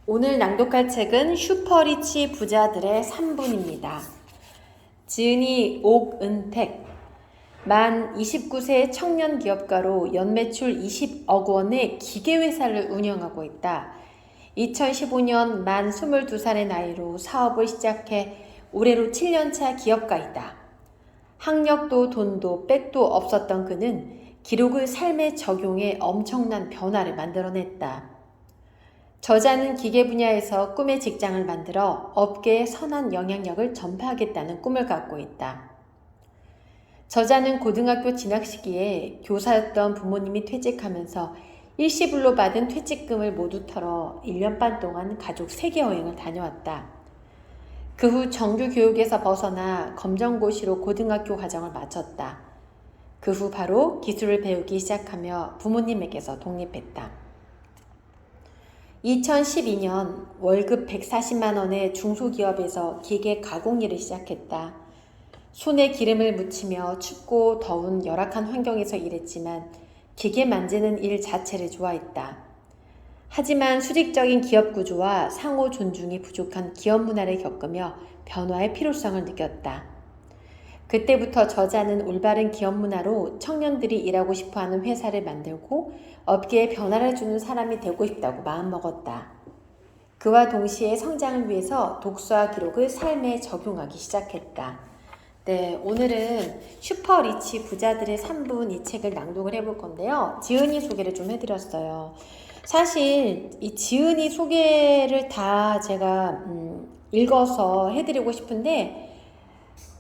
오늘 낭독할 책은 슈퍼리치 부자들의 3분입니다. 지은이 옥은택, 만 29세 청년 기업가로 연매출 20억 원의 기계회사를 운영하고 있다. 2015년 만 22살의 나이로 사업을 시작해 올해로 7년차 기업가이다. 학력도 돈도 백도 없었던 그는 기록을 삶에 적용해 엄청난 변화를 만들어냈다. 저자는 기계 분야에서 꿈의 직장을 만들어 업계에 선한 영향력을 전파하겠다는 꿈을 갖고 있다. 저자는 고등학교 진학 시기에 교사였던 부모님이 퇴직하면서 일시불로 받은 퇴직금을 모두 털어 1년 반 동안 가족 세계 여행을 다녀왔다. 그 후 정규 교육에서 벗어나 검정고시로 고등학교 과정을 마쳤다. 그 후 바로 기술을 배우기 시작하며 부모님에게서 독립했다. 2012년 월급 140만 원의 중소기업에서 기계 가공 일을 시작했다. 손에 기름을 묻히며 춥고 더운 열악한 환경에서 일했지만 기계 만지는 일 자체를 좋아했다. 하지만 수직적인 기업 구조와 상호 존중이 부족한 기업 문화를 겪으며 변화의 필요성을 느꼈다. 그때부터 저자는 올바른 기업 문화로 청년들이 일하고 싶어하는 회사를 만들고 업계에 변화를 주는 사람이 되고 싶다고 마음먹었다. 그와 동시에 성장을 위해서 독서와 기록을 삶에 적용하기 시작했다. 네, 오늘은 슈퍼리치 부자들의 3분 이 책을 낭독을 해볼 건데요. 지은이 소개를 좀 해드렸어요. 사실 이 지은이 소개를 다 제가 읽어서 해드리고 싶은데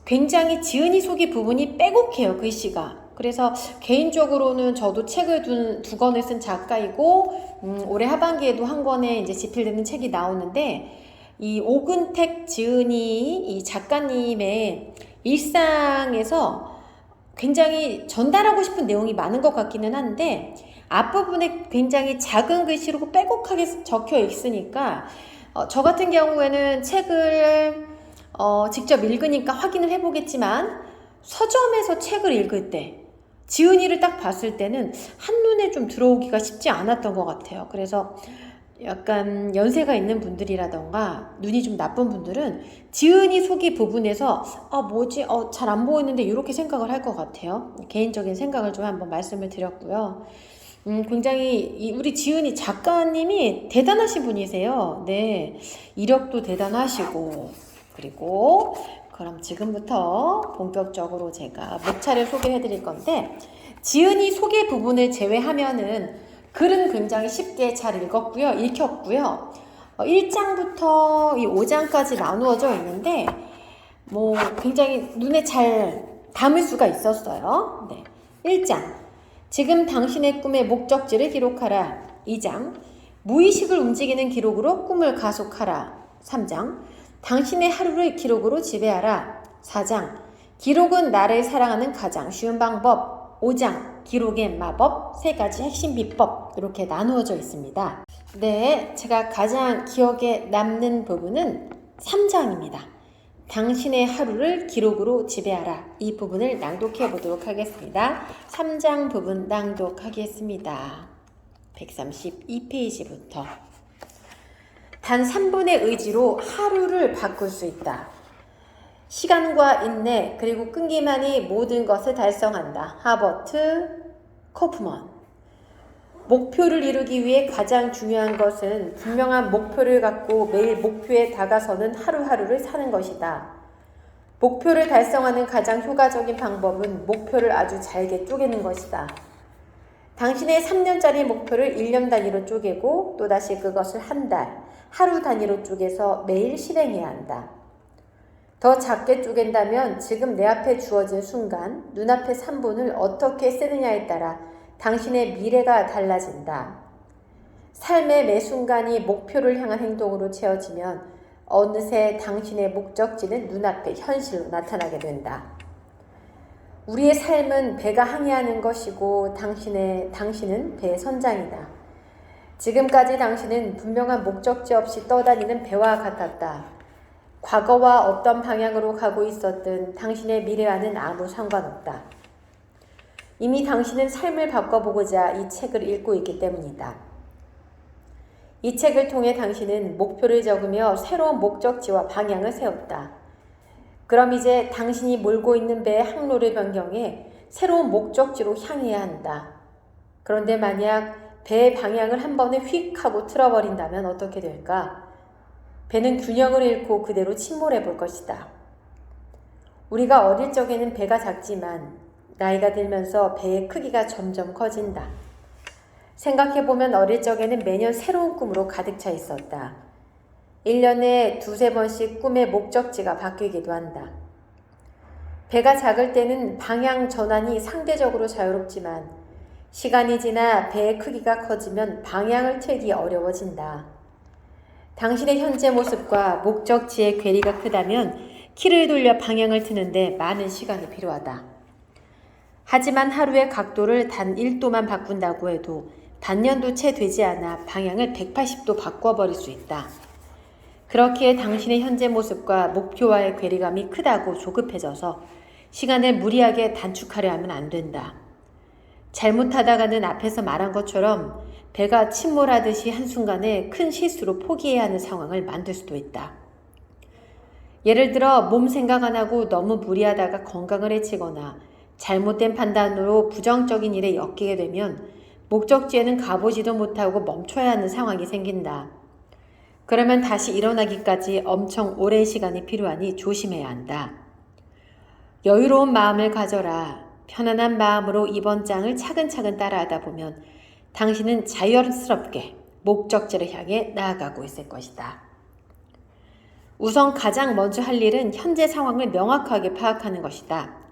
굉장히 지은이 소개 부분이 빼곡해요, 글씨가. 그래서 개인적으로는 저도 책을 두 권을 쓴 작가이고 올해 하반기에도 한 권의 이제 집필되는 책이 나오는데 이 옥은택 지은이 이 작가님의 일상에서 굉장히 전달하고 싶은 내용이 많은 것 같기는 한데 앞부분에 굉장히 작은 글씨로 빼곡하게 적혀 있으니까 저 같은 경우에는 책을 직접 읽으니까 확인을 해보겠지만 서점에서 책을 읽을 때 지은이를 딱 봤을 때는 한눈에 좀 들어오기가 쉽지 않았던 것 같아요. 그래서 약간 연세가 있는 분들이라던가 눈이 좀 나쁜 분들은 지은이 소개 부분에서 뭐지? 잘 안 보이는데 이렇게 생각을 할 것 같아요. 개인적인 생각을 좀 한번 말씀을 드렸고요. 굉장히 우리 지은이 작가님이 대단하신 분이세요. 네, 이력도 대단하시고 그리고 그럼 지금부터 본격적으로 제가 목차를 소개해 드릴 건데 지은이 소개 부분을 제외하면은 글은 굉장히 쉽게 잘 읽혔고요. 1장부터 이 5장까지 나누어져 있는데 뭐 굉장히 눈에 잘 담을 수가 있었어요. 네. 1장. 지금 당신의 꿈의 목적지를 기록하라. 2장. 무의식을 움직이는 기록으로 꿈을 가속하라. 3장. 당신의 하루를 기록으로 지배하라. 4장. 기록은 나를 사랑하는 가장 쉬운 방법. 5장. 기록의 마법, 3가지 핵심 비법 이렇게 나누어져 있습니다. 네, 제가 가장 기억에 남는 부분은 3장입니다. 당신의 하루를 기록으로 지배하라. 이 부분을 낭독해 보도록 하겠습니다. 3장 부분 낭독하겠습니다. 132페이지부터 단 3분의 의지로 하루를 바꿀 수 있다. 시간과 인내 그리고 끈기만이 모든 것을 달성한다. 하버트 코프먼. 목표를 이루기 위해 가장 중요한 것은 분명한 목표를 갖고 매일 목표에 다가서는 하루하루를 사는 것이다. 목표를 달성하는 가장 효과적인 방법은 목표를 아주 잘게 쪼개는 것이다. 당신의 3년짜리 목표를 1년 단위로 쪼개고 또다시 그것을 한 달, 하루 단위로 쪼개서 매일 실행해야 한다. 더 작게 쪼갠다면 지금 내 앞에 주어진 순간 눈앞의 3분을 어떻게 쓰느냐에 따라 당신의 미래가 달라진다. 삶의 매 순간이 목표를 향한 행동으로 채워지면 어느새 당신의 목적지는 눈앞에 현실로 나타나게 된다. 우리의 삶은 배가 항해하는 것이고 당신은 배의 선장이다. 지금까지 당신은 분명한 목적지 없이 떠다니는 배와 같았다. 과거와 어떤 방향으로 가고 있었든 당신의 미래와는 아무 상관없다. 이미 당신은 삶을 바꿔보고자 이 책을 읽고 있기 때문이다. 이 책을 통해 당신은 목표를 적으며 새로운 목적지와 방향을 세웠다. 그럼 이제 당신이 몰고 있는 배의 항로를 변경해 새로운 목적지로 향해야 한다. 그런데 만약 배의 방향을 한 번에 휙 하고 틀어버린다면 어떻게 될까? 배는 균형을 잃고 그대로 침몰해 볼 것이다. 우리가 어릴 적에는 배가 작지만 나이가 들면서 배의 크기가 점점 커진다. 생각해보면 어릴 적에는 매년 새로운 꿈으로 가득 차 있었다. 1년에 두세 번씩 꿈의 목적지가 바뀌기도 한다. 배가 작을 때는 방향 전환이 상대적으로 자유롭지만 시간이 지나 배의 크기가 커지면 방향을 틀기 어려워진다. 당신의 현재 모습과 목적지의 괴리가 크다면 키를 돌려 방향을 트는데 많은 시간이 필요하다. 하지만 하루의 각도를 단 1도만 바꾼다고 해도 반년도 채 되지 않아 방향을 180도 바꿔버릴 수 있다. 그렇기에 당신의 현재 모습과 목표와의 괴리감이 크다고 조급해져서 시간을 무리하게 단축하려 하면 안 된다. 잘못하다가는 앞에서 말한 것처럼 배가 침몰하듯이 한순간에 큰 실수로 포기해야 하는 상황을 만들 수도 있다. 예를 들어 몸 생각 안 하고 너무 무리하다가 건강을 해치거나 잘못된 판단으로 부정적인 일에 엮이게 되면 목적지에는 가보지도 못하고 멈춰야 하는 상황이 생긴다. 그러면 다시 일어나기까지 엄청 오랜 시간이 필요하니 조심해야 한다. 여유로운 마음을 가져라. 편안한 마음으로 이번 장을 차근차근 따라하다 보면 당신은 자연스럽게 목적지를 향해 나아가고 있을 것이다. 우선 가장 먼저 할 일은 현재 상황을 명확하게 파악하는 것이다.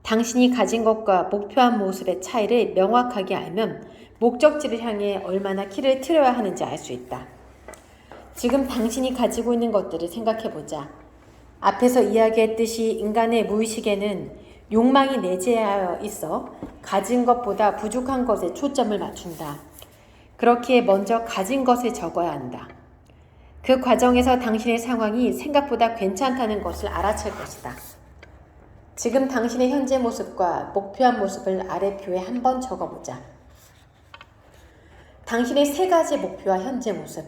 당신이 가진 것과 목표한 모습의 차이를 명확하게 알면 목적지를 향해 얼마나 키를 틀어야 하는지 알 수 있다. 지금 당신이 가지고 있는 것들을 생각해보자. 앞에서 이야기했듯이 인간의 무의식에는 욕망이 내재하여 있어 가진 것보다 부족한 것에 초점을 맞춘다. 그렇기에 먼저 가진 것을 적어야 한다. 그 과정에서 당신의 상황이 생각보다 괜찮다는 것을 알아챌 것이다. 지금 당신의 현재 모습과 목표한 모습을 아래 표에 한번 적어보자. 당신의 세 가지 목표와 현재 모습,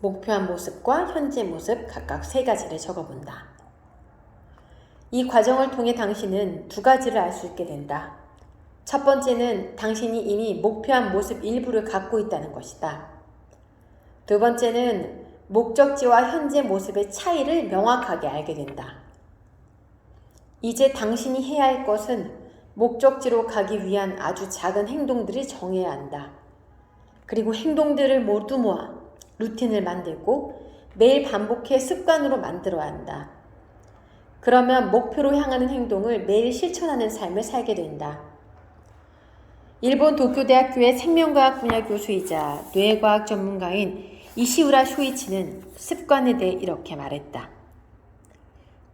목표한 모습과 현재 모습 각각 세 가지를 적어본다. 이 과정을 통해 당신은 두 가지를 알 수 있게 된다. 첫 번째는 당신이 이미 목표한 모습 일부를 갖고 있다는 것이다. 두 번째는 목적지와 현재 모습의 차이를 명확하게 알게 된다. 이제 당신이 해야 할 것은 목적지로 가기 위한 아주 작은 행동들을 정해야 한다. 그리고 행동들을 모두 모아 루틴을 만들고 매일 반복해 습관으로 만들어야 한다. 그러면 목표로 향하는 행동을 매일 실천하는 삶을 살게 된다. 일본 도쿄대학교의 생명과학 분야 교수이자 뇌과학 전문가인 이시우라 쇼이치는 습관에 대해 이렇게 말했다.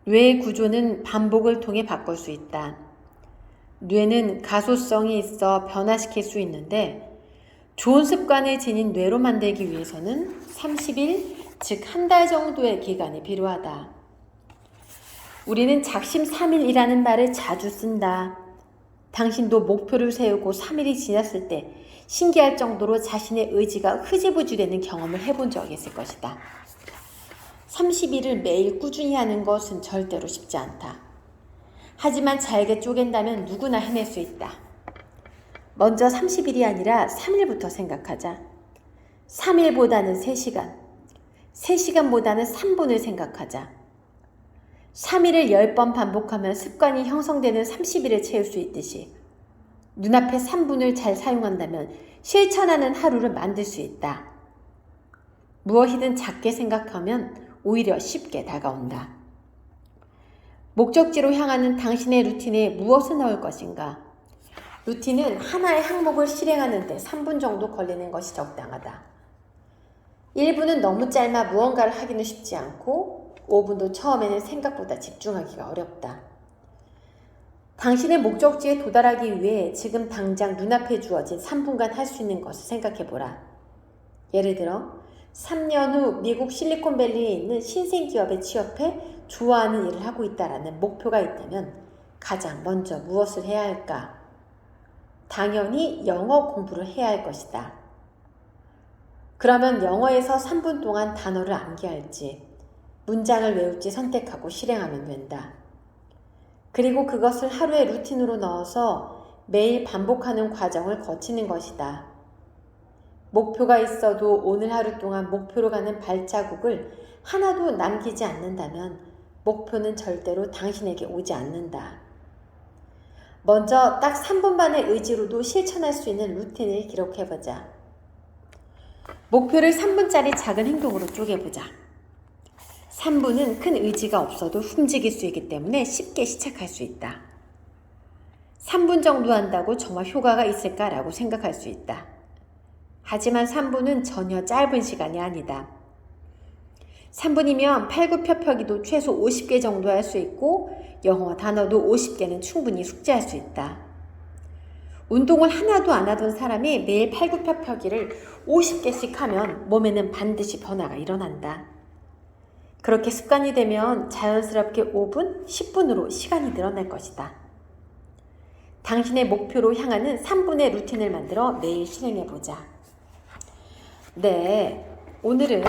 뇌의 구조는 반복을 통해 바꿀 수 있다. 뇌는 가소성이 있어 변화시킬 수 있는데 좋은 습관을 지닌 뇌로 만들기 위해서는 30일, 즉 한 달 정도의 기간이 필요하다. 우리는 작심 3일이라는 말을 자주 쓴다. 당신도 목표를 세우고 3일이 지났을 때 신기할 정도로 자신의 의지가 흐지부지 되는 경험을 해본 적이 있을 것이다. 30일을 매일 꾸준히 하는 것은 절대로 쉽지 않다. 하지만 잘게 쪼갠다면 누구나 해낼 수 있다. 먼저 30일이 아니라 3일부터 생각하자. 3일보다는 3시간, 3시간보다는 3분을 생각하자. 3일을 10번 반복하면 습관이 형성되는 30일을 채울 수 있듯이 눈앞에 3분을 잘 사용한다면 실천하는 하루를 만들 수 있다. 무엇이든 작게 생각하면 오히려 쉽게 다가온다. 목적지로 향하는 당신의 루틴에 무엇을 넣을 것인가? 루틴은 하나의 항목을 실행하는 데 3분 정도 걸리는 것이 적당하다. 1분은 너무 짧아 무언가를 하기는 쉽지 않고 5분도 처음에는 생각보다 집중하기가 어렵다. 당신의 목적지에 도달하기 위해 지금 당장 눈앞에 주어진 3분간 할 수 있는 것을 생각해보라. 예를 들어 3년 후 미국 실리콘밸리에 있는 신생기업에 취업해 좋아하는 일을 하고 있다라는 목표가 있다면 가장 먼저 무엇을 해야 할까? 당연히 영어 공부를 해야 할 것이다. 그러면 영어에서 3분 동안 단어를 암기할지, 문장을 외울지 선택하고 실행하면 된다. 그리고 그것을 하루의 루틴으로 넣어서 매일 반복하는 과정을 거치는 것이다. 목표가 있어도 오늘 하루 동안 목표로 가는 발자국을 하나도 남기지 않는다면 목표는 절대로 당신에게 오지 않는다. 먼저 딱 3분만의 의지로도 실천할 수 있는 루틴을 기록해보자. 목표를 3분짜리 작은 행동으로 쪼개보자. 3분은 큰 의지가 없어도 움직일 수 있기 때문에 쉽게 시작할 수 있다. 3분 정도 한다고 정말 효과가 있을까라고 생각할 수 있다. 하지만 3분은 전혀 짧은 시간이 아니다. 3분이면 팔굽혀펴기도 최소 50개 정도 할 수 있고 영어 단어도 50개는 충분히 숙지할 수 있다. 운동을 하나도 안 하던 사람이 매일 팔굽혀펴기를 50개씩 하면 몸에는 반드시 변화가 일어난다. 그렇게 습관이 되면 자연스럽게 5분, 10분으로 시간이 늘어날 것이다. 당신의 목표로 향하는 3분의 루틴을 만들어 매일 실행해보자. 네, 오늘은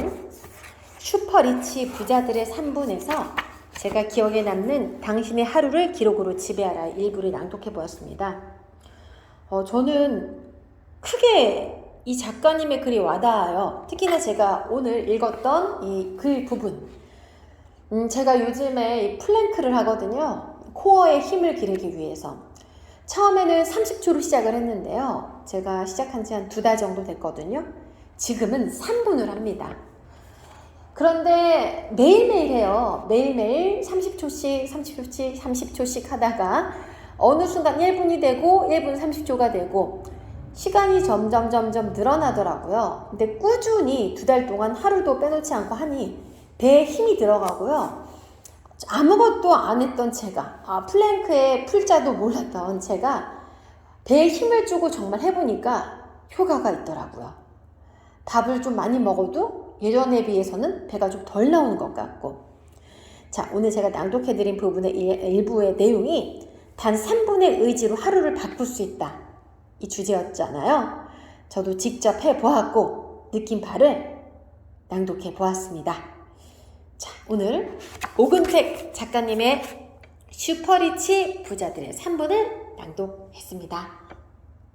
슈퍼리치 부자들의 3분에서 제가 기억에 남는 당신의 하루를 기록으로 지배하라 일부를 낭독해 보았습니다. 저는 크게 이 작가님의 글이 와닿아요. 특히나 제가 오늘 읽었던 이 글 부분. 제가 요즘에 이 플랭크를 하거든요. 코어의 힘을 기르기 위해서. 처음에는 30초로 시작을 했는데요. 제가 시작한 지 한 2달 정도 됐거든요. 지금은 3분을 합니다. 그런데 매일매일 해요. 매일매일 30초씩, 30초씩, 30초씩 하다가 어느 순간 1분이 되고 1분 30초가 되고 시간이 점점 늘어나더라고요. 근데 꾸준히 2달 동안 하루도 빼놓지 않고 하니 배에 힘이 들어가고요. 아무것도 안 했던 제가, 플랭크의 풀자도 몰랐던 제가 배에 힘을 주고 정말 해보니까 효과가 있더라고요. 밥을 좀 많이 먹어도 예전에 비해서는 배가 좀 덜 나오는 것 같고. 자, 오늘 제가 낭독해드린 부분의 일부의 내용이 단 3분의 의지로 하루를 바꿀 수 있다. 이 주제였잖아요. 저도 직접 해보았고 느낀 바를 낭독해 보았습니다. 자, 오늘 오근택 작가님의 슈퍼리치 부자들의 3분을 낭독했습니다.